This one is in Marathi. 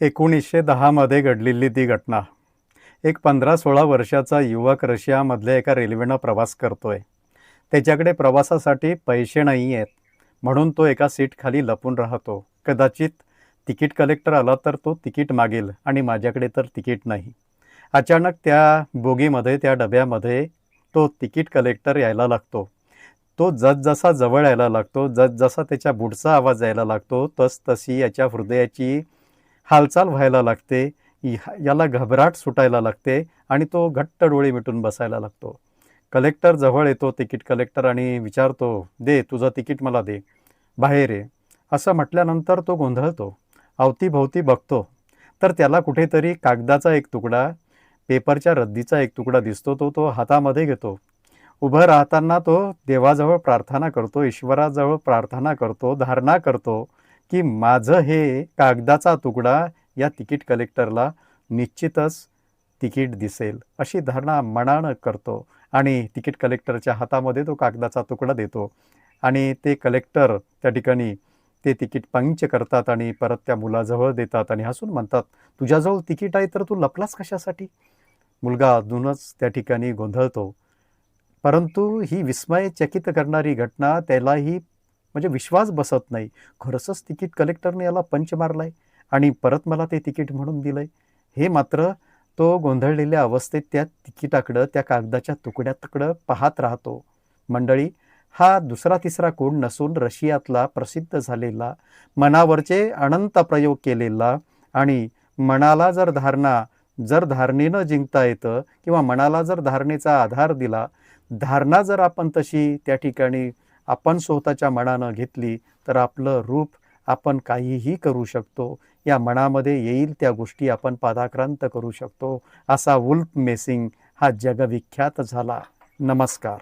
1910 मध्ये घडलेली ती घटना. एक 15-16 वर्षाचा युवक रशियामधल्या एका रेल्वेनं प्रवास करतोय. त्याच्याकडे प्रवासासाठी पैसे नाही आहेत, म्हणून तो एका सीटखाली लपून राहतो. कदाचित तिकीट कलेक्टर आला तर तो तिकीट मागेल आणि माझ्याकडे तर तिकीट नाही. अचानक त्या बोगीमध्ये, त्या डब्यामध्ये तो तिकीट कलेक्टर यायला लागतो. तो जसजसा जवळ यायला लागतो, जसजसा त्याच्या बुटचा आवाज यायला लागतो, तसतशी याच्या हृदयाची हालचाल व्हायला लागते. याला घबराट सुटायला लागते आणि तो घट्ट डोळे मिटून बसायला लागतो. कलेक्टर जवळ येतो, तिकीट कलेक्टर, आणि विचारतो, दे तुझं तिकीट मला दे, बाहेर ये. असं म्हटल्यानंतर तो गोंधळतो. अवतीभोवती बघतो तर त्याला कुठेतरी कागदाचा एक तुकडा, पेपरच्या रद्दीचा एक तुकडा दिसतो. तो तो हातामध्ये घेतो. उभं राहताना तो देवाजवळ प्रार्थना करतो, ईश्वराजवळ प्रार्थना करतो, धारणा करतो की माझं हे कागदाचा तुकडा या तिकीट कलेक्टरला निश्चितच तिकीट दिसेल, अशी धारणा मनानं करतो. आणि तिकीट कलेक्टरच्या हातामध्ये तो कागदाचा तुकडा देतो आणि ते कलेक्टर त्या ठिकाणी ते तिकीट पंच करतात आणि परत त्या मुलाजवळ देतात आणि हसून म्हणतात, तुझ्याजवळ तिकीट आहे तर तू लपलास कशासाठी? मुलगा अजूनच त्या ठिकाणी गोंधळतो. परंतु ही विस्मयचकित करणारी घटना त्यालाही म्हणजे विश्वास बसत नाही. खरंच तिकीट कलेक्टरने याला पंच मारलाय आणि परत मला ते तिकीट म्हणून दिलंय. हे मात्र तो गोंधळलेल्या अवस्थेत त्या तिकिटाकडं, त्या कागदाच्या तुकड्याकडं पाहत राहतो. मंडळी, हा दुसरा तिसरा कोण नसून रशियातला प्रसिद्ध झालेला, मनावरचे अनंत प्रयोग केलेला आणि मनाला जर धारणेनं जिंकता येतं किंवा मनाला जर धारणेचा आधार दिला, धारणा जर आपण तशी त्या ठिकाणी आपण स्वतःच्या मनानं घेतली तर आपलं रूप आपण काहीही करू शकतो. या मनामध्ये येईल त्या गोष्टी आपण पादाक्रांत करू शकतो. असा वुल्फ मेसिंग हा जगविख्यात झाला. नमस्कार.